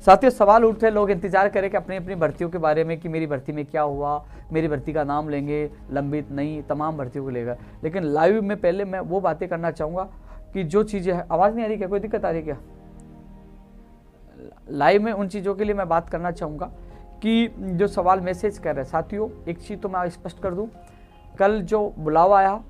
साथियों सवाल उठ रहे, लोग इंतजार करें कि अपनी अपनी भर्तियों के बारे में कि मेरी भर्ती में क्या हुआ, मेरी भर्ती का नाम लेंगे, लंबित नहीं, तमाम भर्तियों को लेगा। लेकिन लाइव में पहले मैं वो बातें करना चाहूँगा कि जो चीज़ें हैं, आवाज़ नहीं आ रही क्या, कोई दिक्कत आ रही क्या? लाइव में उन चीज़ों के लिए मैं बात करना चाहूँगा कि जो सवाल मैसेज कर रहे हैं साथियों, एक चीज़ तो मैं स्पष्ट कर दूँ, कल जो बुलावा आया,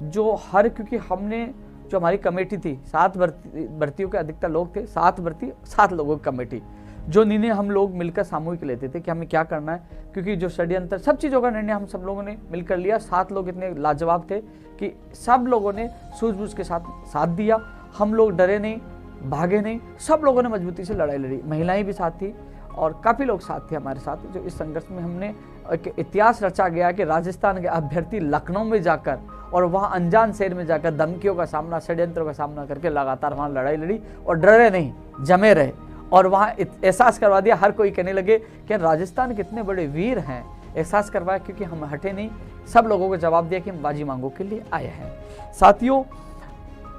जो क्योंकि हमने जो हमारी कमेटी थी 7 भर्तियों के अधिकतर लोग थे, 7 भर्ती 7 लोगों की कमेटी, जो निर्णय हम लोग मिलकर सामूहिक लेते थे कि हमें क्या करना है, क्योंकि जो षड्यंत्र सब चीज़ों का निर्णय हम सब लोगों ने मिलकर लिया। 7 लोग इतने लाजवाब थे कि सब लोगों ने सूझबूझ के साथ दिया। हम लोग डरे नहीं, भागे नहीं, सब लोगों ने मजबूती से लड़ाई लड़ी। महिलाएं भी साथ थी और काफ़ी लोग साथ थे हमारे साथ। जो इस संघर्ष में हमने एक इतिहास रचा गया कि राजस्थान के अभ्यर्थी लखनऊ में जाकर और वहाँ अनजान शहर में जाकर धमकियों का सामना, षड्यंत्रों का सामना करके लगातार वहाँ लड़ाई लड़ी और डरे नहीं, जमे रहे और वहाँ एहसास करवा दिया। हर कोई कहने लगे कि राजस्थान कितने बड़े वीर हैं, एहसास करवाया, क्योंकि हम हटे नहीं, सब लोगों को जवाब दिया कि हम बाजी मांगों के लिए आए हैं। साथियों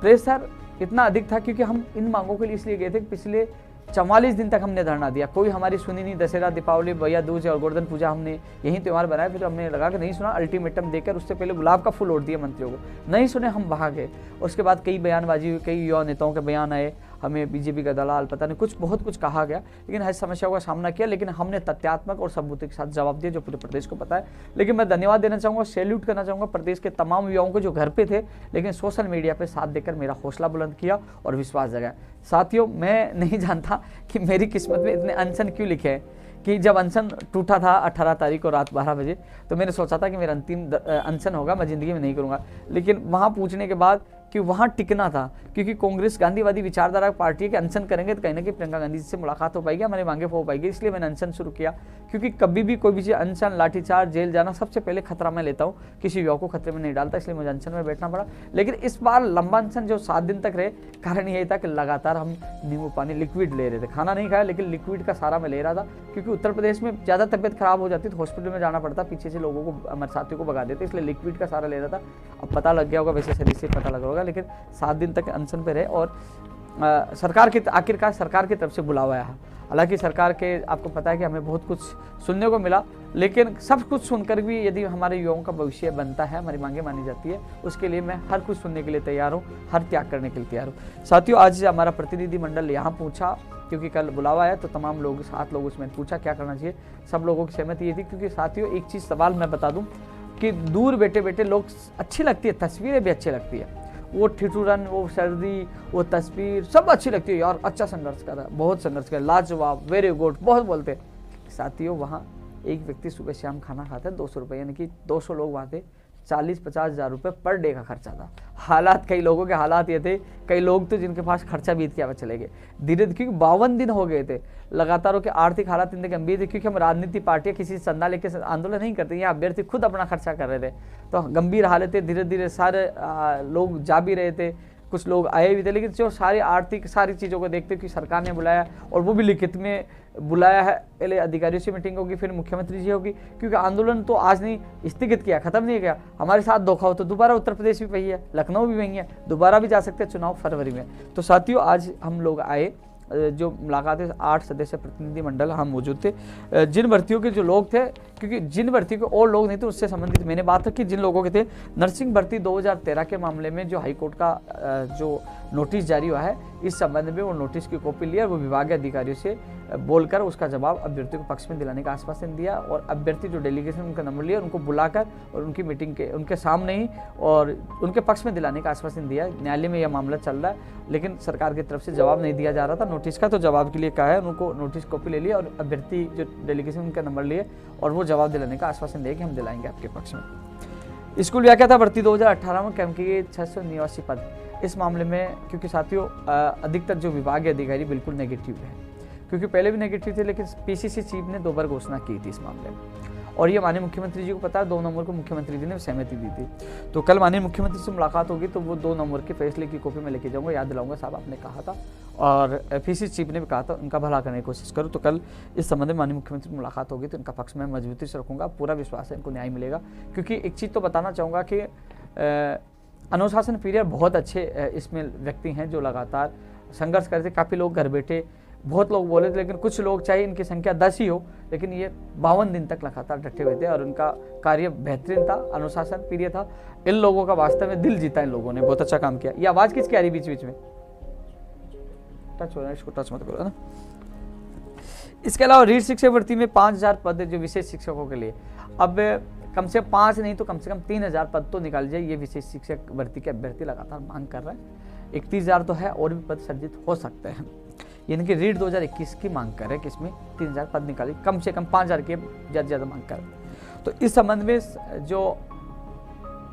प्रेशर इतना अधिक था क्योंकि हम इन मांगों के लिए इसलिए गए थे कि पिछले 44 दिन तक हमने धरना दिया, कोई हमारी सुनी नहीं। दशहरा, दीपावली, भैया दूज और गोवर्धन पूजा हमने यही त्यौहार बनाया, फिर हमने लगा कि नहीं सुना, अल्टीमेटम देकर उससे पहले गुलाब का फूल ओढ़ दिया मंत्रियों को, नहीं सुने, हम वहाँ गए। उसके बाद कई बयानबाजी हुई, कई युवा नेताओं के बयान आए, हमें बीजेपी का दलाल, पता नहीं कुछ बहुत कुछ कहा गया, लेकिन हर समस्याओं का सामना किया। लेकिन हमने तथ्यात्मक और सबूत के साथ जवाब दिया जो पूरे प्रदेश को पता है। लेकिन मैं धन्यवाद देना चाहूँगा, सैल्यूट करना चाहूँगा प्रदेश के तमाम युवाओं को जो घर पे थे लेकिन सोशल मीडिया पे साथ देकर मेरा हौसला बुलंद किया और विश्वास जगाया। साथियों मैं नहीं जानता कि मेरी किस्मत में इतने अनशन क्यों लिखे हैं कि जब अनशन टूटा था 18 तारीख को रात 12 बजे, तो मैंने सोचा था कि मेरा अंतिम अनशन होगा, मैं ज़िंदगी में नहीं करूँगा। लेकिन वहाँ पूछने के बाद कि वहाँ टिकना था, क्योंकि कांग्रेस गांधीवादी विचारधारा पार्टी के अनशन करेंगे तो कहीं ना कहीं प्रियंका गांधी जी से मुलाकात हो पाएगी, हमारी मांगे हो पाएगी, इसलिए मैंने अनशन शुरू किया। क्योंकि कभी भी कोई भी चीज़, अनशन, लाठीचार्ज, जेल जाना, सबसे पहले खतरा मैं लेता हूँ, किसी युवा को खतरे में नहीं डालता, इसलिए मुझे अनशन में बैठना पड़ा। लेकिन इस बार लंबा अनशन जो 7 दिन तक रहे, कारण यही था कि लगातार हम नींबू पानी, लिक्विड ले रहे थे, खाना नहीं खाया लेकिन लिक्विड का सारा मैं ले रहा था, क्योंकि उत्तर प्रदेश में ज़्यादा तबियत खराब हो जाती तो हॉस्पिटल में जाना पड़ता, पीछे से लोगों को, हमारे साथियों को भगा देते, इसलिए लिक्विड का सारा ले रहा था। अब पता लग गया होगा, वैसे शरीर से पता लग रहा होगा, लेकिन 7 दिन तक अनशन पे रहे और सरकार की आखिरकार सरकार की तरफ से बुलावा आया। हालांकि सरकार के, आपको पता है कि हमें बहुत कुछ सुनने को मिला, लेकिन सब कुछ सुनकर भी यदि हमारे युवाओं का भविष्य बनता है, हमारी मांगे मानी जाती है, उसके लिए मैं हर कुछ सुनने के लिए तैयार हूँ, हर त्याग करने के लिए तैयार हूँ। साथियों आज हमारा प्रतिनिधिमंडल यहाँ पहुँचा क्योंकि कल बुलावा आया, तो तमाम लोग, 7 लोग उसमें पूछा क्या करना चाहिए, सब लोगों की सहमति ये थी। क्योंकि साथियों एक चीज़ सवाल मैं बता दूँ कि दूर बैठे बैठे लोग अच्छी लगती है, तस्वीरें भी अच्छी लगती है, वो ठिठुरन, वो सर्दी, वो तस्वीर सब अच्छी लगती है, यार अच्छा संघर्ष कर रहा है, बहुत संघर्ष कर, लाजवाब, वेरी गुड, बहुत बोलते हैं। साथियों वहाँ एक व्यक्ति सुबह शाम खाना खाता है 200 रुपये, यानी कि 200 लोग वहाँ थे, 40-50 हज़ार रुपये पर डे का खर्चा था। हालात, कई लोगों के हालात ये थे, कई लोग तो जिनके पास खर्चा बीत के चले गए धीरे धीरे, क्योंकि 52 दिन हो गए थे लगातार के आर्थिक हालात इतने गंभीर थे, क्योंकि हम राजनीति पार्टियां किसी चंदा लेके आंदोलन नहीं करते, यहाँ अभ्यर्थी खुद अपना खर्चा कर रहे थे, तो गंभीर हालतें, धीरे धीरे सारे लोग जा भी रहे थे, कुछ लोग आए भी थे, लेकिन जो सारी आर्थिक सारी चीज़ों को देखते कि सरकार ने बुलाया और वो भी लिखित में बुलाया है, पहले अधिकारियों से मीटिंग होगी, फिर मुख्यमंत्री जी होगी, क्योंकि आंदोलन तो आज नहीं स्थगित किया, खत्म नहीं किया, हमारे साथ धोखा हो तो दोबारा उत्तर प्रदेश भी वही है, लखनऊ भी वही है, दोबारा भी जा सकते हैं, चुनाव फरवरी में। तो साथियों आज हम लोग आए, जो मुलाकात है 8 सदस्य प्रतिनिधिमंडल हम मौजूद थे, जिन भर्तियों के जो लोग थे, क्योंकि जिन भर्ती के और लोग नहीं थे उससे संबंधित मैंने बात की, जिन लोगों के थे नर्सिंग भर्ती 2013 के मामले में जो हाईकोर्ट का जो नोटिस जारी हुआ है, इस संबंध में वो नोटिस की कॉपी लिया, वो विभागीय अधिकारियों से बोलकर उसका जवाब अभ्यर्थियों को पक्ष में दिलाने का आश्वासन दिया, और अभ्यर्थी जो डेलीगेशन उनका नंबर लिया उनको बुलाकर और उनकी मीटिंग के उनके सामने ही और उनके पक्ष में दिलाने का आश्वासन दिया। न्यायालय में यह मामला चल रहा है, लेकिन सरकार की तरफ से जवाब नहीं दिया जा रहा था नोटिस का, तो जवाब के लिए कहा है, उनको नोटिस कॉपी ले लिया और अभ्यर्थी जो डेलीगेशन उनका नंबर लिए और वो जवाब दिलाने का आश्वासन दिया कि हम दिलाएंगे आपके पक्ष में। स्कूल व्याख्या था भर्ती 2018 में कैंप के 689 पद। इस मामले में क्योंकि साथियों अधिकतर जो विभागीय अधिकारी बिल्कुल नेगेटिव है, क्योंकि पहले भी नेगेटिव थे, लेकिन पीसीसी चीफ ने 2 बार घोषणा की थी इस मामले में, और ये माननीय मुख्यमंत्री जी को पता है, 2 नवंबर को मुख्यमंत्री जी ने सहमति दी थी। तो कल माननीय मुख्यमंत्री से मुलाकात होगी तो वो 2 नवंबर के फैसले की कॉपी में लेके जाऊंगा, याद दिलाऊंगा साहब आपने कहा था, और पीसीसी चीफ ने भी कहा था उनका भला करने की कोशिश करूँ। तो कल इस संबंध में माननीय मुख्यमंत्री से मुलाकात होगी तो इनका पक्ष में मजबूती से रखूंगा, पूरा विश्वास है इनको न्याय मिलेगा। क्योंकि एक चीज़ तो बताना चाहूँगा कि अनुशासन पीरियड बहुत अच्छे इसमें व्यक्ति हैं जो लगातार संघर्ष करते, काफ़ी लोग घर बैठे बहुत लोग बोले थे, लेकिन कुछ लोग चाहे इनकी संख्या 10 ही हो, लेकिन ये 52 दिन तक लगातार डटे हुए थे और उनका कार्य बेहतरीन था, अनुशासन प्रिय था। इन लोगों का वास्तव में दिल जीता, इन लोगों ने बहुत अच्छा काम किया। ये आवाज किसकी आ रही बीच बीच में? टच हो रहा है, इसको टच मत करो, है ना। इसके अलावा रीट शिक्षक भर्ती में 5000 पद जो विशेष शिक्षकों के लिए, अब कम से कम 5 नहीं तो कम से कम 3000 पद तो निकाल जाए, ये विशेष शिक्षक भर्ती के अभ्यर्थी लगातार मांग कर रहा है। 31,000 तो है, और भी पद सर्जित हो सकते हैं, यानी कि रीट 2021 की मांग कर रहे हैं कि इसमें 3000 पद निकाली, कम से कम 5000 की ज़्यादा से ज़्यादा मांग कर रहे हैं। तो इस संबंध में जो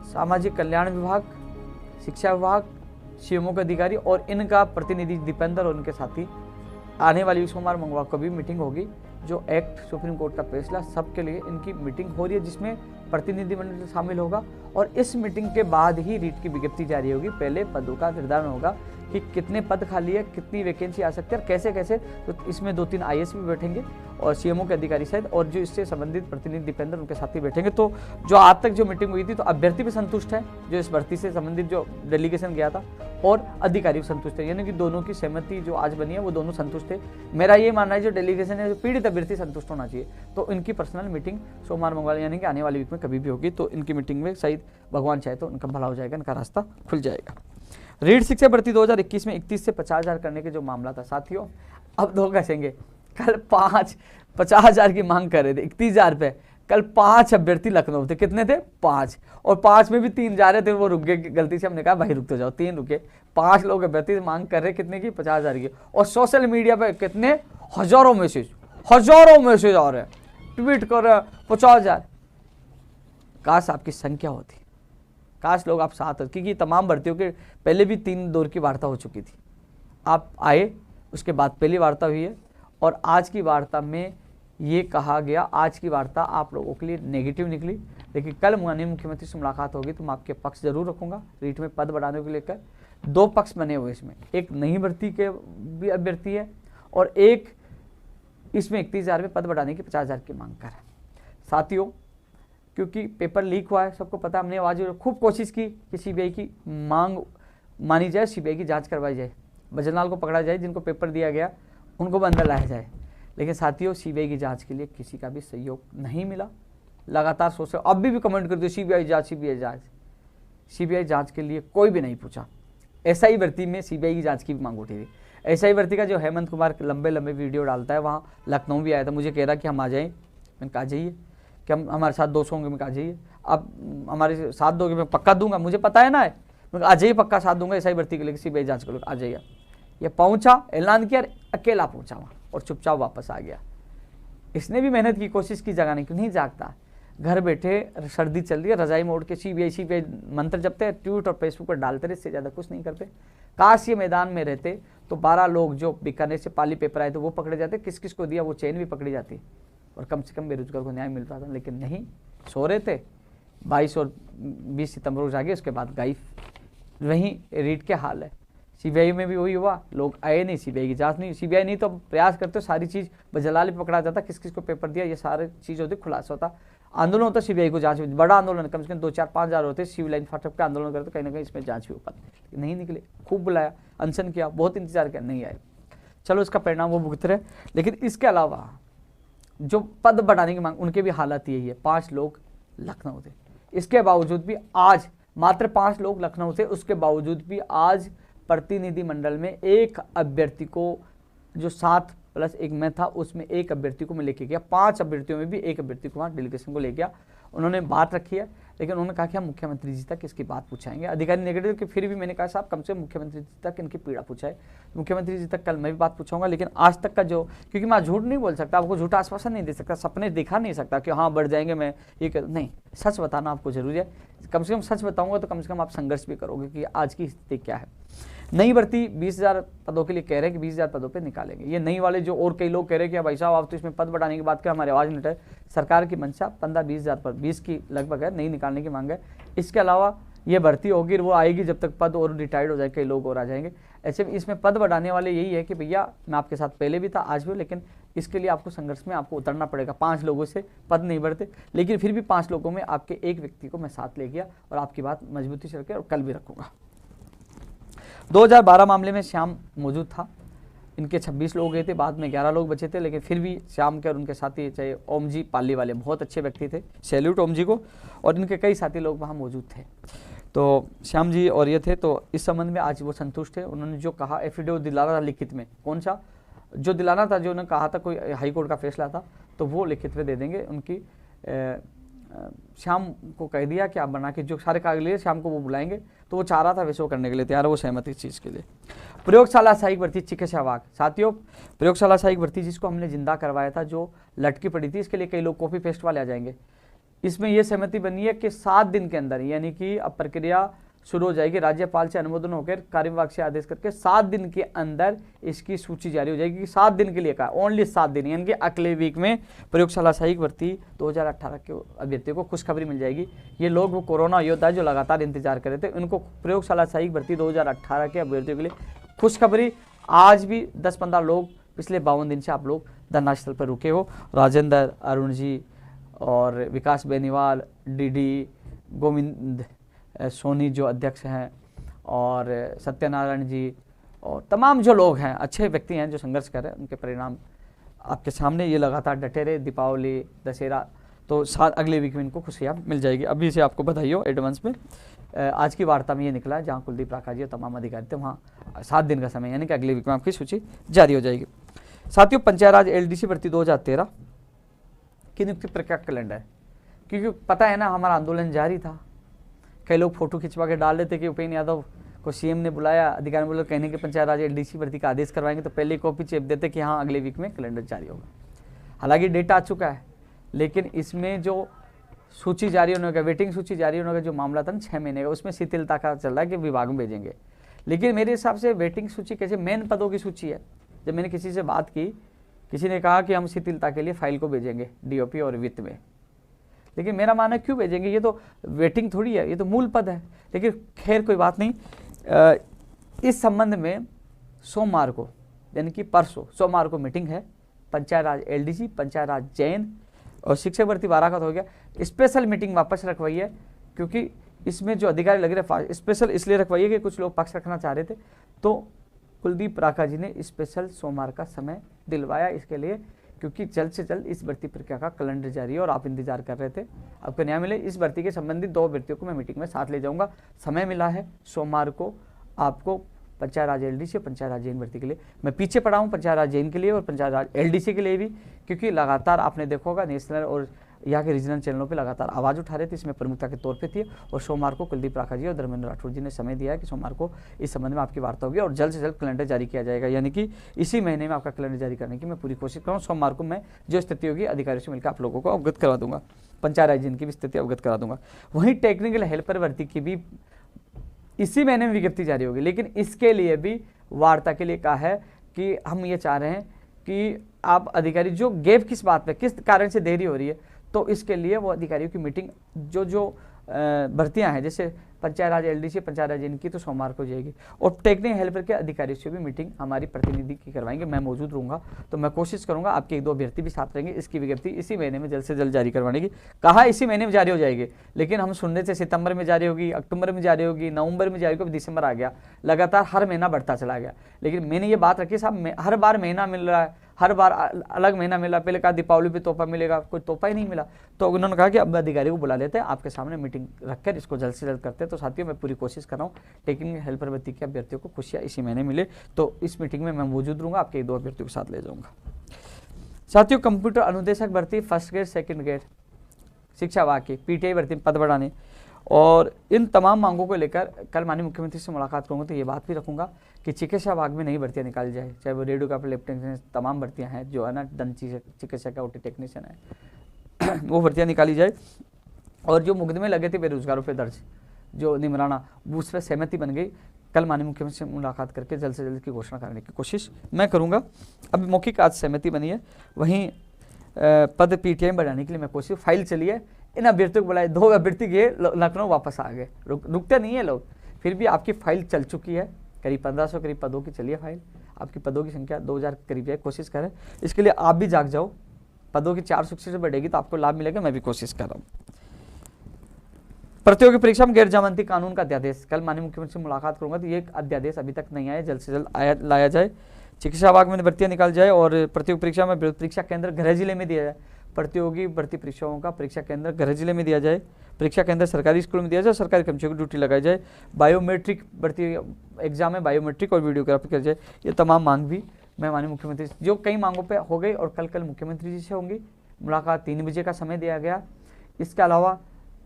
सामाजिक कल्याण विभाग, शिक्षा विभाग, सीएमओ के अधिकारी और इनका प्रतिनिधि दीपेंद्र और उनके साथी, आने वाली सोमवार मंगलवार को भी मीटिंग होगी। जो एक्ट सुप्रीम कोर्ट का फैसला सबके लिए इनकी मीटिंग हो रही है, जिसमें प्रतिनिधिमंडल शामिल होगा और इस मीटिंग के बाद ही रीट की विज्ञप्ति जारी होगी। पहले पदों का निर्धारण होगा कि कितने पद खाली है, कितनी वैकेंसी आ सकती है और कैसे कैसे। तो इसमें 2-3 आईएएस भी बैठेंगे और सीएमओ के अधिकारी सहित, और जो इससे संबंधित प्रतिनिधि दीपेंद्र उनके साथी बैठेंगे। तो जो आज तक जो मीटिंग हुई थी, तो अभ्यर्थी भी संतुष्ट है जो इस भर्ती से संबंधित जो डेलीगेशन गया था, और अधिकारी भी संतुष्ट है, यानी कि दोनों की सहमति जो आज बनी है वो दोनों संतुष्ट है। मेरा ये मानना है जो डेलीगेशन है, जो पीड़ित अभ्यर्थी संतुष्ट होना चाहिए। तो इनकी पर्सनल मीटिंग सोमवार मंगलवार यानी कि आने वाली वीक में कभी भी होगी, तो इनकी मीटिंग में शायद भगवान चाहे तो इनका भला हो जाएगा, इनका रास्ता खुल जाएगा। रीट शिक्षक भर्ती 2021 में 31 से 50,000 करने के जो मामला था साथियों, अब 2 घसेंगे। कल 50,000 की मांग कर रहे थे, 31,000 पे। कल 5 अभ्यर्थी लखनऊ थे, कितने थे? 5, और 5 में भी 3 जा रहे थे, वो रुक गए गलती से, हमने कहा भाई रुक तो जाओ, 3 रुके। 5 लोग अभ्यर्थी मांग कर रहे कितने की? 50,000 की। और सोशल मीडिया पे कितने हजारों मैसेज आ रहे हैं, ट्वीट कर रहे हैं 50,000। काश आपकी संख्या होती, काश लोग आप साथ, क्योंकि तमाम भर्तियों के पहले भी 3 दौर की वार्ता हो चुकी थी। आप आए, उसके बाद पहली वार्ता हुई है, और आज की वार्ता में ये कहा गया, आज की वार्ता आप लोगों के लिए नेगेटिव निकली, लेकिन कल माननीय मुख्यमंत्री से मुलाकात होगी तो मैं आपके पक्ष जरूर रखूंगा। रीट में पद बढ़ाने को लेकर 2 पक्ष बने हुए, इसमें एक नई भर्ती के भी अभ्यर्थी है और एक इसमें 31,000 में पद बढ़ाने की 50,000 की मांग कर है। साथियों, क्योंकि पेपर लीक हुआ है, सबको पता, हमने आज खूब कोशिश की कि सीबीआई की मांग मानी जाए, सीबीआई की जांच करवाई जाए, बजरलाल को पकड़ा जाए, जिनको पेपर दिया गया उनको भी अंदर लाया जाए। लेकिन साथियों, सीबीआई की जांच के लिए किसी का भी सहयोग नहीं मिला। लगातार सोच रहे, अब भी कमेंट कर दो सीबीआई जांच, सीबीआई जांच। सीबीआई जांच के लिए कोई भी नहीं पूछा। एसआई भर्ती में सीबीआई की जांच की भी मांग उठी थी। एसआई भर्ती का जो हेमंत कुमार लंबे लंबे वीडियो डालता है, वहाँ लखनऊ भी आया था, मुझे कह रहा कि हम आ जाएँ। मैंने कहा जाइए, कि हम हमारे साथ 200 होंगे, मैं कहा जाइए। अब हमारे साथ दोगे, मैं पक्का दूंगा, मुझे पता है ना, मैं आ जाइए, पक्का साथ दूंगा एसआई भर्ती के लिए, सीबीआई जांच करो, आ जाइए। ये पहुंचा, ऐलान किया, अकेला पहुंचा वहाँ और चुपचाप वापस आ गया। इसने भी मेहनत की, कोशिश की, जगाने क्यों नहीं जागता। घर बैठे सर्दी चल रही है, रजाई में उठ के सीबीआई मंत्र जपते हैं, ट्वीट और फेसबुक पर डालते रहे, इससे ज़्यादा कुछ नहीं करते। काश ये मैदान में रहते तो 12 लोग जो बीकानेर से पाली पेपर आए थे वो पकड़े जाते, किस किस को दिया वो चेन भी पकड़ी जाती और कम से कम बेरोजगार को न्याय मिल पाता, लेकिन नहीं, सो रहे थे। 22 और 20 सितंबर को जागे, उसके बाद गायब। वहीं रीट के हाल है, सीबीआई में भी वही हुआ, लोग आए नहीं, सीबीआई की जांच नहीं, सीबीआई नहीं तो प्रयास करते सारी चीज़ बजलाल पकड़ा जाता, किस किस को पेपर दिया, ये सारी चीज़ होती, खुलासा होता, आंदोलन होता, सीबीआई को जांच, बड़ा आंदोलन, कम से कम 2-4-5 हज़ार होते, सिविल लाइन फाटक पे आंदोलन करते, कहीं ना कहीं इसमें जांच भी हो पाती, नहीं निकले। खूब बुलाया, अनशन किया, बहुत इंतजार किया, नहीं आए। चलो, इसका परिणाम वो भुगत रहे। लेकिन इसके अलावा जो पद बढ़ाने की मांग, उनके भी हालात यही है। 5 लोग लखनऊ थे, इसके बावजूद भी आज मात्र 5 लोग लखनऊ थे, उसके बावजूद भी आज प्रतिनिधि मंडल में एक अभ्यर्थी को, जो 7 + 1 में था, उसमें एक अभ्यर्थी को मैं लेके गया। 5 अभ्यर्थियों में भी एक अभ्यर्थी को वहाँ डेलीगेशन को ले गया। उन्होंने बात रखी है, लेकिन उन्होंने कहा कि हम मुख्यमंत्री जी तक इसकी बात पूछाएंगे। अधिकारी नेगेटिव कि फिर भी मैंने कहा साहब कम से कम मुख्यमंत्री जी तक इनकी पीड़ा पूछाए। मुख्यमंत्री जी तक कल मैं भी बात पूछूंगा, लेकिन आज तक का जो, क्योंकि मैं झूठ नहीं बोल सकता, आपको झूठा आश्वासन नहीं दे सकता, सपने दिखा नहीं सकता कि हाँ बढ़ जाएंगे, मैं ये नहीं, सच बताना आपको जरूरी है। कम से कम सच बताऊंगा तो कम से कम आप संघर्ष भी करोगे कि आज की स्थिति क्या है। नई भर्ती 20,000 पदों के लिए कह रहे हैं कि 20,000 पदों पे निकालेंगे। ये नई वाले जो और कई लोग कह रहे हैं कि भाई साहब आप तो इसमें पद बढ़ाने की बात करें, हमारी आवाज़ नहीं उठाए। सरकार की मंशा 15-20,000 पर 20 की लगभग है, नहीं निकालने की मांग है। इसके अलावा ये भर्ती होगी, वो आएगी जब तक पद और रिटायर्ड हो जाए, कई लोग और आ जाएंगे। ऐसे में इसमें पद बढ़ाने वाले यही है कि भैया मैं आपके साथ पहले भी था, आज भी, लेकिन इसके लिए आपको संघर्ष में आपको उतरना पड़ेगा। 5 लोगों से पद नहीं बढ़ते, लेकिन फिर भी 5 लोगों में आपके एक व्यक्ति को मैं साथ ले गया और आपकी बात मजबूती से रखे और कल भी रखूंगा। 2012 मामले में श्याम मौजूद था, इनके 26 लोग गए थे, बाद में 11 लोग बचे थे, लेकिन फिर भी श्याम के और उनके साथी, चाहे ओम जी पाली वाले, बहुत अच्छे व्यक्ति थे, सैल्यूट ओम जी को, और इनके कई साथी लोग वहाँ मौजूद थे। तो श्याम जी और ये थे, तो इस संबंध में आज वो संतुष्ट थे। उन्होंने जो कहा एफिडेविट दिलाना था लिखित में, कौन सा जो दिलाना था, जो उन्होंने कहा था कोई हाई कोर्ट का फैसला था, तो वो लिखित में दे देंगे। उनकी श्याम को कह दिया कि आप बना के जो सारे कागज लिए श्याम को वो बुलाएंगे, तो वो चाह रहा था वैसे वो करने के लिए तैयार है, वो सहमत इस चीज़ के लिए। प्रयोगशाला सहायक भर्ती चिकित्सा विभाग, साथियों प्रयोगशाला सहायक भर्ती जिसको हमने जिंदा करवाया था, जो लटकी पड़ी थी, इसके लिए कई लोग कॉपी पेस्ट वाले आ जाएंगे। इसमें यह सहमति बनी है कि 7 दिन के अंदर, यानी कि अब प्रक्रिया शुरू हो जाएगी, राज्यपाल से अनुमोदन होकर कार्य विभाग से आदेश करके 7 दिन के अंदर इसकी सूची जारी हो जाएगी। 7 दिन के लिए कहा, ओनली 7 दिन, यानी कि अगले वीक में प्रयोगशाला सहायक भर्ती 2018 के अभ्यर्थियों को खुशखबरी मिल जाएगी। ये लोग वो कोरोना योद्धा जो लगातार इंतजार कर रहे थे, उनको प्रयोगशाला सहायक भर्ती 2018 के अभ्यर्थियों के लिए खुशखबरी। आज भी 10-15 लोग पिछले 52 दिन से आप लोग धरना स्थल पर रुके हो, राजेंद्र, अरुण जी और विकास बेनीवाल, डीडी गोविंद सोनी जो अध्यक्ष हैं, और सत्यनारायण जी, और तमाम जो लोग हैं, अच्छे व्यक्ति हैं जो संघर्ष कर रहे हैं, उनके परिणाम आपके सामने। ये लगातार डटे रहे, दीपावली, दशहरा, तो अगले वीक में इनको खुशियाँ मिल जाएगी। अभी से आपको बधाई हो एडवांस में। आज की वार्ता में ये निकला है, जहाँ कुलदीप राका जी और तमाम अधिकारी थे, वहाँ 7 दिन का समय, यानी कि अगले वीक में आपकी सूची जारी हो जाएगी। साथियों पंचायत राज LDC भर्ती 2013 की नियुक्ति प्रक्रिया कैलेंडर है, क्योंकि पता है ना हमारा आंदोलन जारी था। कई लोग फोटो खिंचवा के डाल लेते कि उपेन्द्र यादव को CM ने बुलाया, अधिकारी बोले कहने के पंचायत राज LDC भर्ती का आदेश करवाएंगे, तो पहले कॉपी चेप देते कि हाँ अगले वीक में कैलेंडर जारी होगा। हालांकि डेटा आ चुका है, लेकिन इसमें जो सूची जारी होने का, वेटिंग सूची जारी होने का जो मामला था ना 6 महीने का, उसमें शिथिलता का चल रहा है कि विभाग में भेजेंगे। लेकिन मेरे हिसाब से वेटिंग सूची कैसे, मेन पदों की सूची है। जब मैंने किसी से बात की, किसी ने कहा कि हम शिथिलता के लिए फाइल को भेजेंगे DOP और वित्त में, लेकिन मेरा मानना क्यों भेजेंगे, ये तो वेटिंग थोड़ी है, ये तो मूल पद है। लेकिन खैर कोई बात नहीं। इस संबंध में सोमवार को, यानी कि परसों सोमवार को मीटिंग है, पंचायत राज LDC, पंचायत राज जैन और शिक्षक भर्ती 12 का तो हो गया। स्पेशल मीटिंग वापस रखवाई है, क्योंकि इसमें जो अधिकारी लग रहे, स्पेशल इसलिए रखवाई है कि कुछ लोग पक्ष रखना चाह रहे थे, तो कुलदीप राका जी ने स्पेशल सोमवार का समय दिलवाया इसके लिए, क्योंकि जल्द से जल्द इस भर्ती प्रक्रिया का कैलेंडर जारी है और आप इंतजार कर रहे थे आपको न्याय मिले। इस भर्ती के संबंधित 2 अभ्यर्थियों को मैं मीटिंग में साथ ले जाऊंगा। समय मिला है सोमवार को आपको पंचायत राज LDC और पंचायत राज जैन भर्ती के लिए। मैं पीछे पड़ा हूँ पंचायत राज जैन के लिए और पंचायत राज LDC के लिए भी, क्योंकि लगातार आपने देखा होगा नेशनल और यहाँ के रीजनल चैनलों पे लगातार आवाज़ उठा रहे थे, इसमें प्रमुखता के तौर पे थी। और सोमवार को कुलदीप राका जी और धर्मेंद्र राठौर जी ने समय दिया है कि सोमवार को इस संबंध में आपकी वार्ता होगी और जल्द से जल्द कैलेंडर जारी किया जाएगा, यानी कि इसी महीने में आपका कैलेंडर जारी करने की मैं पूरी कोशिश करूँ। सोमवार को मैं जो स्थिति होगी अधिकारियों से मिलकर आप लोगों को अवगत करवा दूंगा, पंचायत राज जैन की भी स्थिति अवगत करा दूंगा। वहीं टेक्निकल हेल्पर भर्ती की भी इसी महीने में विज्ञप्ति जारी होगी, लेकिन इसके लिए भी वार्ता के लिए कहा है कि हम ये चाह रहे हैं कि आप अधिकारी जो गैप किस बात पे, किस कारण से देरी हो रही है, तो इसके लिए वो अधिकारियों की मीटिंग जो भर्तियां हैं, जैसे पंचायत राज LDC, पंचायत राज इनकी तो सोमवार को जाएगी, और टेक्निकल हेल्पर के अधिकारियों से भी मीटिंग हमारी प्रतिनिधि की करवाएंगे। मैं मौजूद रहूंगा, तो मैं कोशिश करूंगा आपके 1-2 अभ्यर्थी भी साथ रहेंगे। इसकी विज्ञप्ति इसी महीने में जल्द से जल्द जारी करवाने की कहा, इसी महीने में जारी हो जाएगी, लेकिन हम सुनने से सितंबर में जारी होगी, अक्टूबर में जारी होगी, नवंबर में जारी होगी, दिसंबर आ गया, लगातार हर महीना बढ़ता चला गया। लेकिन मैंने ये बात रखी साहब, हर बार महीना मिल रहा है, हर बार अलग महीना मिला। पहले कहा दीपावली पे तोहफा मिलेगा, कोई तोहफा ही नहीं मिला, तो उन्होंने कहा कि अब अधिकारी को बुला लेते हैं, आपके सामने मीटिंग रखकर इसको जल्द से जल्द करते हैं। तो साथियों मैं पूरी कोशिश कर रहा हूँ टेक्निकल हेल्पर भर्ती के अभ्यर्थियों को खुशियाँ इसी महीने मिले, तो इस मीटिंग में मैं मौजूद रहूँगा, आपके 2 अभ्यर्थियों के साथ ले जाऊँगा। साथियों कंप्यूटर अनुदेशक भर्ती 1st ग्रेड 2nd ग्रेड शिक्षा विभाग की PTI भर्ती पद बढ़ाने और इन तमाम मांगों को लेकर कल माननीय मुख्यमंत्री से मुलाकात करूंगा, तो ये बात भी रखूंगा कि चिकित्सा विभाग में नई भर्तियां निकाली जाए, चाहे वो रेडियोग्राफर, लैब टेक्नीशियन, तमाम भर्तियां हैं जो है ना, दंत चिकित्सक का OT टेक्नीशियन है वो भर्तियां निकाली जाए। और जो मुकदमे लगे थे बेरोजगारों पर दर्ज, जो निमराना, उस पर सहमति बन गई। कल माननीय मुख्यमंत्री से मुलाकात करके जल्द से जल्द की घोषणा करने की कोशिश मैं करूँगा। अभी मौखिक आज सहमति बनी है, वहीं पद PTI बढ़ाने के लिए मैं कोशिश, फाइल चली है, इन अभ्यर्थियों को बुलाए, 2 अभ्यर्थी गए लखनऊ वापस आ गए, रुकते नहीं है लोग, फिर भी आपकी फाइल चल चुकी है, करीब 1500 करीब पदों की चली है फाइल, आपकी पदों की संख्या 2000 करीब जाए, कोशिश करें इसके लिए आप भी जाग जाओ, पदों की 400 से बढ़ेगी तो आपको लाभ मिलेगा, मैं भी कोशिश कर रहा हूँ। प्रतियोगी परीक्षा में गैर जमानती कानून का अध्यादेश, कल माननीय मुख्यमंत्री से मुलाकात करूंगा, तो ये अध्यादेश अभी तक नहीं आया, जल्द से जल्द लाया जाए। चिकित्सा विभाग में भर्तियां निकाल जाए और प्रतियोगी परीक्षा में परीक्षा केंद्र गृह जिले में दिया जाए। प्रतियोगी भर्ती परीक्षाओं का परीक्षा केंद्र गृह जिले में दिया जाए। परीक्षा केंद्र सरकारी स्कूल में दिया जाए, सरकारी कर्मचारियों की ड्यूटी लगाई जाए। बायोमेट्रिक भर्ती एग्जाम में बायोमेट्रिक और वीडियोग्राफी कर जाए। ये तमाम मांग भी मैं माननीय मुख्यमंत्री जो कई मांगों पे हो गई और कल मुख्यमंत्री जी से होंगी मुलाकात। 3 बजे का समय दिया गया। इसके अलावा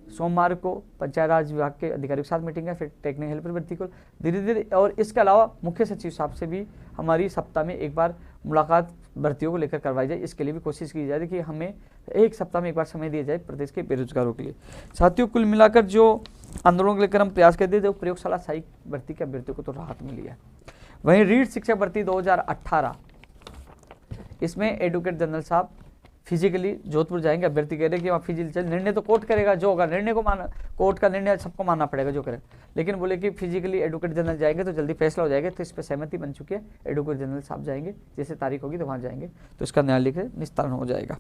सोमवार को पंचायत राज विभाग के अधिकारियों के साथ मीटिंग है, फिर टेक्निकल हेल्पर भर्ती को धीरे धीरे, और इसके अलावा मुख्य सचिव साहब से भी हमारी सप्ताह में एक बार मुलाकात भर्तियों को लेकर करवाई जाए। इसके लिए भी कोशिश की जाए कि हमें एक सप्ताह में एक बार समय दिया जाए प्रदेश के बेरोजगारों के लिए। साथियों, कुल मिलाकर जो आंदोलन को लेकर हम प्रयास करते थे, प्रयोगशाला सहायक भर्ती के अभ्यर्थियों को तो राहत मिली है। वहीं रीढ़ शिक्षक भर्ती 2018, इसमें एडवोकेट जनरल साहब फिजिकली जोधपुर जाएंगे। अभ्यर्थी कह रहे कि वहाँ फिजिकल निर्णय तो कोर्ट करेगा, जो होगा निर्णय को माना, कोर्ट का निर्णय सबको मानना पड़ेगा जो करेगा, लेकिन बोले कि फिजिकली एडवोकेट जनरल जाएंगे तो जल्दी फैसला हो जाएगा। तो इस पर सहमति बन चुकी है, एडवोकेट जनरल साहब जाएंगे, जैसे तारीख होगी तो वहाँ जाएंगे, तो इसका न्यायालय के निस्तारण हो जाएगा।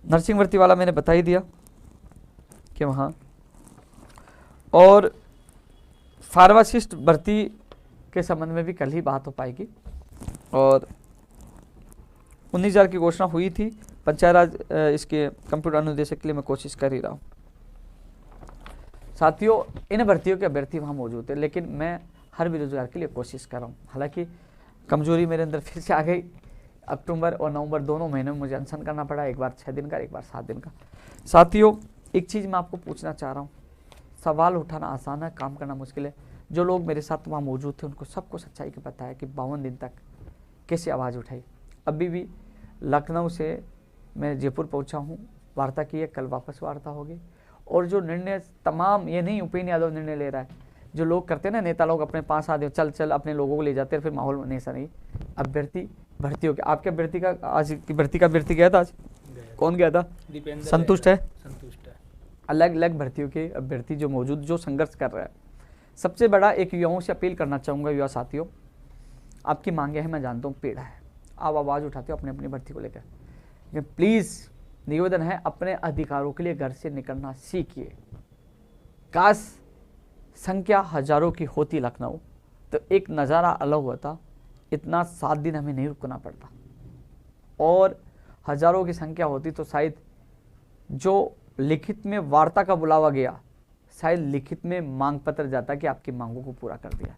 नर्सिंग भर्ती वाला मैंने बता ही दिया कि वहाँ, और फार्मासिस्ट भर्ती के संबंध में भी कल ही बात हो पाएगी। और 19,000 की घोषणा हुई थी पंचायत राज इसके कंप्यूटर अनुदेशक के लिए मैं कोशिश कर ही रहा हूँ। साथियों, इन भर्तियों के अभ्यर्थी वहाँ मौजूद है, लेकिन मैं हर बेरोजगार के लिए कोशिश कर रहा हूँ। हालांकि कमजोरी मेरे अंदर फिर से आ गई। अक्टूबर और नवंबर दोनों महीनों में मुझे अनशन करना पड़ा, एक बार 6 दिन का, एक बार 7 दिन का। साथियों, एक चीज़ मैं आपको पूछना चाह रहा हूँ, सवाल उठाना आसान है, काम करना मुश्किल है। जो लोग मेरे साथ वहाँ मौजूद थे उनको सबको सच्चाई का पता है कि 52 दिन तक कैसे आवाज़ उठाई। अभी भी लखनऊ से मैं जयपुर पहुंचा हूं, वार्ता की है, कल वापस वार्ता होगी। और जो निर्णय तमाम, ये नहीं उपेंद्र यादव निर्णय ले रहा है, जो लोग करते हैं ना, नेता लोग अपने पास आते चल चल अपने लोगों को ले जाते हैं, फिर माहौल में ऐसा नहीं। अभ्यर्थी भर्तियों के, आपके अभ्यर्थी का आज की भर्ती का अभ्यर्थी गया था, आज कौन गया था? संतुष्ट है? संतुष्ट है। अलग अलग भर्तियों के अभ्यर्थी जो मौजूद, जो संघर्ष कर रहे हैं। सबसे बड़ा एक युवाओं से अपील करना चाहूँगा, युवा साथियों, आपकी मांगे हैं, मैं जानता हूँ, पीड़ा है, आप आवाज़ उठाते हो अपने अपनी भर्ती को लेकर, लेकिन प्लीज़ निवेदन है, अपने अधिकारों के लिए घर से निकलना सीखिए। काश संख्या हजारों की होती लखनऊ तो एक नज़ारा अलग होता, इतना 7 दिन हमें नहीं रुकना पड़ता, और हजारों की संख्या होती तो शायद जो लिखित में वार्ता का बुलावा गया, शायद लिखित में मांग पत्र जाता कि आपकी मांगों को पूरा कर दिया।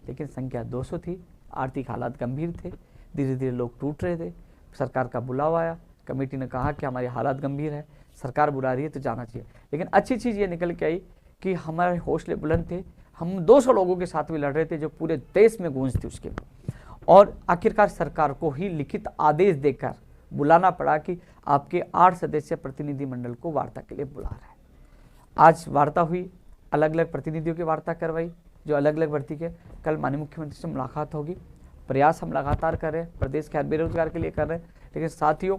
लेकिन संख्या 200 थी, आर्थिक हालात गंभीर थे, धीरे धीरे लोग टूट रहे थे। सरकार का बुलावा आया, कमेटी ने कहा कि हमारे हालात गंभीर है, सरकार बुला रही है तो जाना चाहिए। लेकिन अच्छी चीज़ ये निकल के आई कि हमारे हौसले बुलंद थे, हम 200 लोगों के साथ भी लड़ रहे थे जो पूरे देश में गूंज थी उसके, और आखिरकार सरकार को ही लिखित आदेश देकर बुलाना पड़ा कि आपके 8 सदस्यीय प्रतिनिधिमंडल को वार्ता के लिए बुला रहे हैं। आज वार्ता हुई, अलग अलग प्रतिनिधियों की वार्ता करवाई जो अलग अलग भर्ती के। कल माननीय मुख्यमंत्री से मुलाकात होगी। प्रयास हम लगातार कर रहे हैं, प्रदेश के हर बेरोजगार के लिए कर रहे हैं। लेकिन साथियों,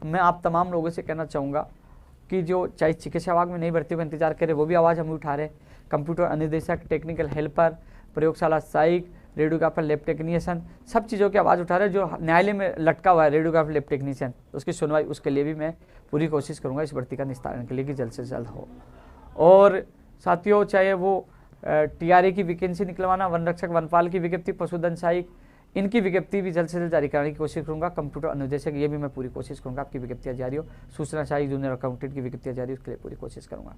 मैं आप तमाम लोगों से कहना चाहूँगा कि जो चाहे चिकित्सा विभाग में नई भर्तियों का इंतजार करें, वो भी आवाज़ हम उठा रहे हैं। कंप्यूटर अनुदेशक, टेक्निकल हेल्पर, प्रयोगशाला सहायक, रेडियोग्राफर, लैब टेक्नीशियन, सब चीज़ों की आवाज़ उठा रहे हैं। जो न्यायालय में लटका हुआ है रेडियोग्राफर, लैब टेक्नीशियन, उसकी सुनवाई, उसके लिए भी मैं पूरी कोशिश करूँगा इस भर्ती का निस्तारण के लिए कि जल्द से जल्द हो। और साथियों, चाहे वो TRA की वैकेंसी निकलवाना, वन रक्षक, वनपाल की विज्ञप्ति, पशुधन सहायक, इनकी विज्ञप्ति भी जल्द से जल्द जारी कराने की कोशिश करूंगा। कंप्यूटर अनुदेशक, ये भी मैं पूरी कोशिश करूंगा आपकी विज्ञप्तियाँ जारी हो। सूचना सहायक, जूनियर अकाउंटेंट की विज्ञप्तियाँ जारी हो, उसके लिए पूरी कोशिश करूंगा।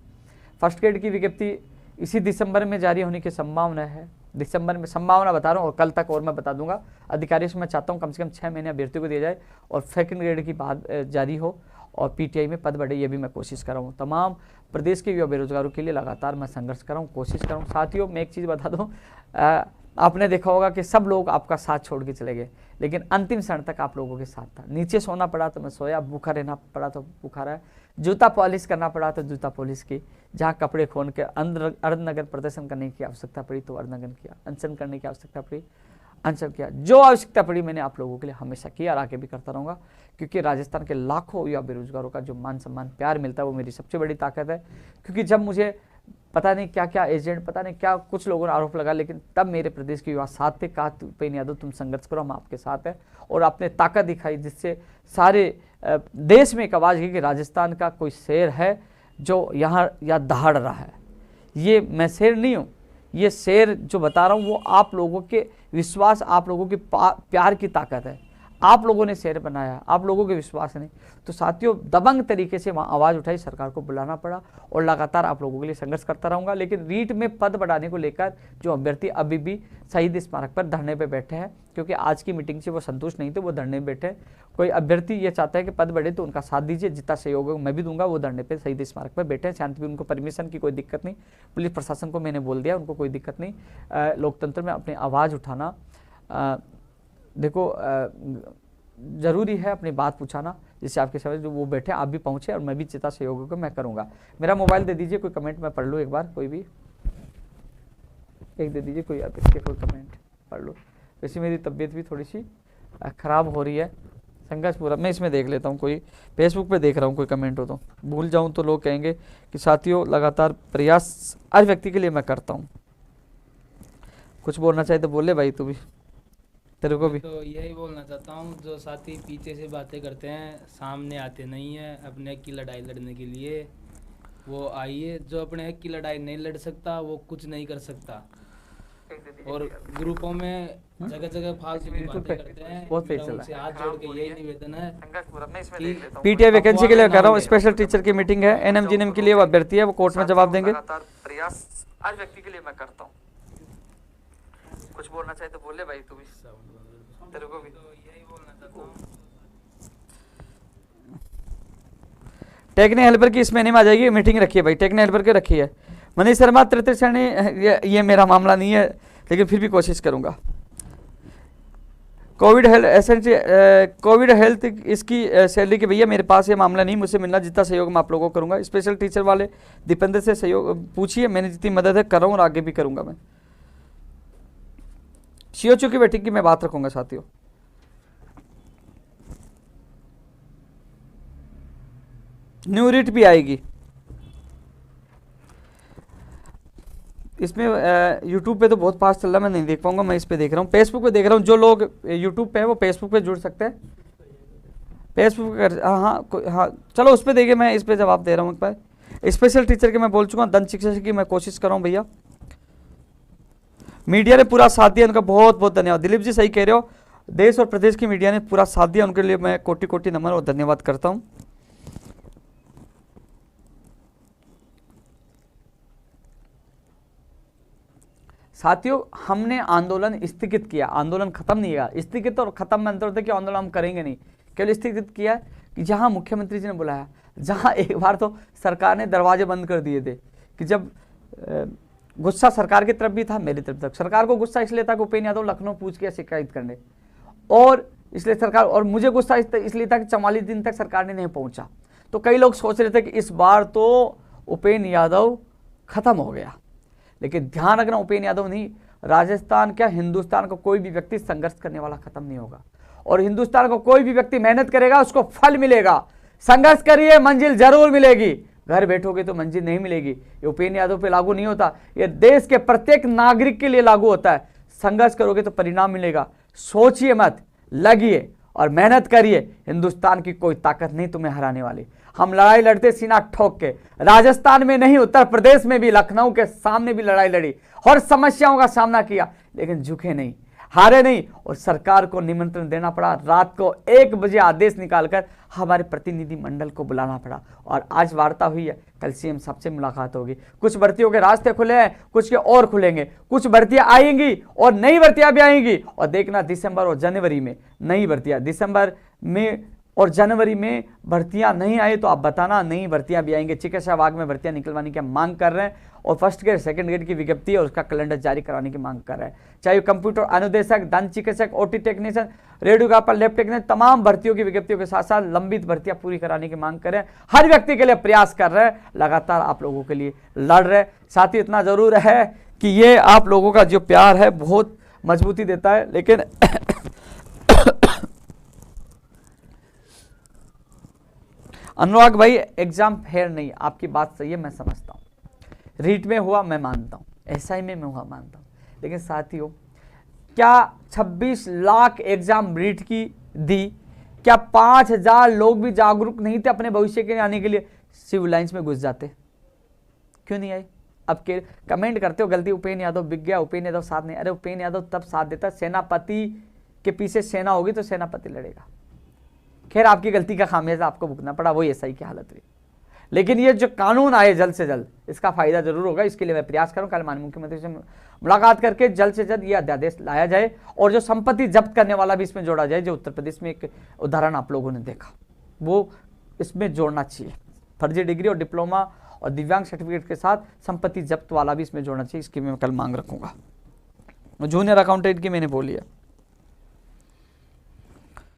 फर्स्ट ग्रेड की विज्ञप्ति इसी दिसंबर में जारी होने की संभावना है। दिसंबर में संभावना बता रहा हूँ, और कल तक और मैं बता दूंगा। अधिकारियों से मैं चाहता हूँ कम से कम 6 महीने अभ्यर्थियों को दिया जाए और सेकंड ग्रेड की बात जारी हो, और PTI में पद बढ़े, ये भी मैं कोशिश कर रहा हूँ। तमाम प्रदेश के युवा बेरोजगारों के लिए लगातार मैं संघर्ष कर रहा हूँ, कोशिश कर रहा हूँ। साथियों, मैं एक चीज़ बता दूँ, आपने देखा होगा कि सब लोग आपका साथ छोड़ के चले गए, लेकिन अंतिम क्षण तक आप लोगों के साथ था। नीचे सोना पड़ा तो मैं सोया, भूखा रहना पड़ा तो भूखा रहा, जूता पॉलिश करना पड़ा तो जूता पॉलिश की, जहाँ कपड़े खोल के अर्धनग्न प्रदर्शन करने की आवश्यकता पड़ी तो अर्धनग्न किया, अनशन करने की आवश्यकता पड़ी अनशन किया। जो आवश्यकता पड़ी मैंने आप लोगों के लिए हमेशा किया और आगे भी करता रहूँगा, क्योंकि राजस्थान के लाखों युवा बेरोजगारों का जो मान सम्मान प्यार मिलता है वो मेरी सबसे बड़ी ताकत है। क्योंकि जब मुझे पता नहीं क्या क्या एजेंट, पता नहीं क्या कुछ लोगों ने आरोप लगा, लेकिन तब मेरे प्रदेश के युवा साथ थे, कहा उपेंद्र यादव तुम संघर्ष करो, हम आपके साथ हैं, और आपने ताकत दिखाई जिससे सारे देश में एक आवाज़ की कि राजस्थान का कोई शेर है जो यहाँ या दहाड़ रहा है। ये मैं शेर नहीं हूँ, ये शेर जो बता रहा हूँ वो आप लोगों के विश्वास, आप लोगों के प्यार की ताकत है। आप लोगों ने शेर बनाया, आप लोगों के विश्वास ने। तो साथियों दबंग तरीके से वहाँ आवाज़ उठाई, सरकार को बुलाना पड़ा और लगातार आप लोगों के लिए संघर्ष करता रहूँगा। लेकिन रीट में पद बढ़ाने को लेकर जो अभ्यर्थी अभी भी शहीद स्मारक पर धरने पर बैठे हैं, क्योंकि आज की मीटिंग से वो संतुष्ट नहीं थे, वो धरने में बैठे। कोई अभ्यर्थी ये चाहता है कि पद बढ़े तो उनका साथ दीजिए, जितना सहयोग है मैं भी दूंगा। वो धरने पर शहीद स्मारक पर बैठे हैं शांतिपूर्ण, उनको परमिशन की कोई दिक्कत नहीं। पुलिस प्रशासन को मैंने बोल दिया, उनको कोई दिक्कत नहीं। लोकतंत्र में अपनी आवाज़ उठाना देखो जरूरी है, अपनी बात पूछाना, जिससे आपके समझ जो वो बैठे आप भी पहुंचे और मैं भी चिता सहयोग को मैं करूंगा। मेरा मोबाइल दे दीजिए, कोई कमेंट मैं पढ़ लूँ एक बार, कोई भी एक दे दीजिए, कोई आप इसके कोई कमेंट पढ़ लो। वैसे मेरी तबीयत भी थोड़ी सी खराब हो रही है, संघर्ष पूरा। मैं इसमें देख लेता हूँ, कोई फेसबुक पे देख रहा हूँ, कोई कमेंट हो तो भूल जाऊँ तो लोग कहेंगे कि साथियों लगातार प्रयास हर व्यक्ति के लिए मैं करता हूँ। कुछ बोलना चाहे तो बोले भाई, तू भी, तेरे को भी। तो यही बोलना चाहता हूँ, जो साथी पीछे से बातें करते हैं सामने आते नहीं है अपने हक की लड़ाई लड़ने के लिए, वो आइए। जो अपने हक की लड़ाई नहीं लड़ सकता वो कुछ नहीं कर सकता। और ग्रुपों में जगह जगह फालतू की बातें करते हैं, बहुत सही मेरा चला उनसे हाथ जोड़ के यही निवेदन है कि पीटीआई वैकेंसी के लिए कर रहा हूँ, स्पेशल टीचर की मीटिंग है, एनएम जीएनएम के लिए वो अभ्यर्थी है, वो कोर्ट में जवाब देंगे। प्रयास हर व्यक्ति के लिए मैं करता हूँ। कुछ बोलना चाहे तो बोले भाई, तू भी, तेरे को भी। तो यही बोलना चाहता हूँ। टेक्निकल हेल्पर की इस महीने में आ जाएगी, मीटिंग रखी है भाई, टेक्निकल हेल्पर की रखी है। मनीष शर्मा तृतीय श्रेणी, ये मेरा मामला नहीं है, लेकिन फिर भी कोशिश करूंगा। कोविड हेल्थ इसकी सैलरी की भैया मेरे पास ये मामला नहीं, मुझसे मिलना, जितना सहयोग मैं आप लोगों को करूंगा। स्पेशल टीचर वाले दीपेंद्र से सहयोग पूछिए, मैंने जितनी मदद है कर रहा हूँ और आगे भी करूंगा मैं। सीओचू की बैठक की मैं बात रखूंगा साथियों। न्यू रीट भी आएगी इसमें। यूट्यूब पे तो बहुत फास्ट चल रहा है, मैं नहीं देख पाऊंगा, मैं इस पे देख रहा हूँ, फेसबुक पे देख रहा हूँ। जो लोग यूट्यूब पे है वो फेसबुक पे जुड़ सकते हैं, फेसबुक पर। हाँ चलो उस पर देखिए, मैं इस पे जवाब दे रहा हूँ एक बार। स्पेशल टीचर के मैं बोल चुका हूँ, दंत शिक्षक की मैं कोशिश कर रहा हूँ भैया। मीडिया ने पूरा साथ दिया, उनका बहुत बहुत धन्यवाद। दिलीप जी सही कह रहे हो, देश और प्रदेश की मीडिया ने पूरा साथ दिया, उनके लिए मैं कोटि कोटि नमन और धन्यवाद करता हूँ। साथियों हमने आंदोलन स्थगित किया, आंदोलन खत्म नहीं किया। स्थगित और खत्म में अंतर होता है कि आंदोलन हम करेंगे नहीं, केवल स्थगित किया कि जहां मुख्यमंत्री जी ने बुलाया, जहां एक बार तो सरकार ने दरवाजे बंद कर दिए थे, कि जब गुस्सा सरकार की तरफ भी था, मेरी तरफ तक। सरकार को गुस्सा इसलिए था कि उपेंद्र यादव लखनऊ पूछ के शिकायत करने, और इसलिए सरकार, और मुझे गुस्सा इसलिए था कि 44 दिन तक सरकार ने नहीं पहुंचा। तो कई लोग सोच रहे थे कि इस बार तो उपेंद्र यादव खत्म हो गया, लेकिन ध्यान रखना उपेंद्र यादव नहीं, राजस्थान क्या हिंदुस्तान का कोई भी व्यक्ति संघर्ष करने वाला खत्म नहीं होगा। और हिंदुस्तान का कोई भी व्यक्ति मेहनत करेगा उसको फल मिलेगा। संघर्ष करिए, मंजिल जरूर मिलेगी। घर बैठोगे तो मंजिल नहीं मिलेगी। ये उपेंद्र यादव पे लागू नहीं होता, ये देश के प्रत्येक नागरिक के लिए लागू होता है। संघर्ष करोगे तो परिणाम मिलेगा। सोचिए मत, लगिए और मेहनत करिए। हिंदुस्तान की कोई ताकत नहीं तुम्हें हराने वाली। हम लड़ाई लड़ते सीना ठोक के, राजस्थान में नहीं, उत्तर प्रदेश में भी, लखनऊ के सामने भी लड़ाई लड़ी और समस्याओं का सामना किया, लेकिन झुके नहीं, हारे नहीं। और सरकार को निमंत्रण देना पड़ा, रात को 1 बजे आदेश निकालकर हमारे प्रतिनिधि मंडल को बुलाना पड़ा, और आज वार्ता हुई है। कल सीएम साहब से मुलाकात होगी। कुछ भर्तियों के रास्ते खुले हैं, कुछ के और खुलेंगे। कुछ भर्तियां आएंगी और नई भर्तियां भी आएंगी। और देखना दिसंबर और जनवरी में नई भर्तियां, दिसंबर में और जनवरी में भर्तियां नहीं आई तो आप बताना, नई भर्तियां भी आएंगे। चिकित्सा विभाग में भर्तियां निकलवाने की मांग कर रहे हैं, और फर्स्ट ग्रेड सेकंड ग्रेड की विज्ञप्ति है उसका कैलेंडर जारी कराने की मांग कर रहे हैं। चाहे कंप्यूटर अनुदेशक, दंत चिकित्सक, OT technician, radiographer, lab technician, तमाम भर्तियों की विज्ञप्तियों के साथ साथ लंबित भर्तियां पूरी कराने की मांग कर रहे हैं। हर व्यक्ति के लिए प्रयास कर रहे हैं, लगातार आप लोगों के लिए लड़ रहे हैं। साथ ही इतना जरूर है कि ये आप लोगों का जो प्यार है बहुत मजबूती देता है। लेकिन अनुराग भाई एग्जाम फेयर नहीं, आपकी बात सही है, मैं समझता हूँ। रीट में हुआ मैं मानता हूँ, एसआई में हुआ मानता हूँ, लेकिन साथियों क्या 26 लाख एग्जाम रीट की दी? क्या 5000 लोग भी जागरूक नहीं थे अपने भविष्य के आने के लिए? सिविल लाइंस में घुस जाते, क्यों नहीं आए? अब के कमेंट करते हो गलती उपेन्द्र यादव बिक गया, उपेन्द्र यादव साथ नहीं, अरे उपेन्द्र यादव तब साथ देता सेनापति के पीछे सेना होगी तो सेनापति लड़ेगा। खैर आपकी गलती का खामियाजा आपको भुगतना पड़ा, वही SI की हालत हुई। लेकिन ये जो कानून आए जल्द से जल्द, इसका फायदा जरूर होगा। इसके लिए मैं प्रयास करूं कल माननीय मुख्यमंत्री से मुलाकात करके जल्द से जल्द ये अध्यादेश लाया जाए और जो संपत्ति जब्त करने वाला भी इसमें जोड़ा जाए। जो उत्तर प्रदेश में एक उदाहरण आप लोगों ने देखा वो इसमें जोड़ना चाहिए। फर्जी डिग्री और डिप्लोमा और दिव्यांग सर्टिफिकेट के साथ संपत्ति जब्त वाला भी इसमें जोड़ना चाहिए। इसकी मैं कल मांग रखूंगा। जूनियर अकाउंटेंट की मैंने बोली है।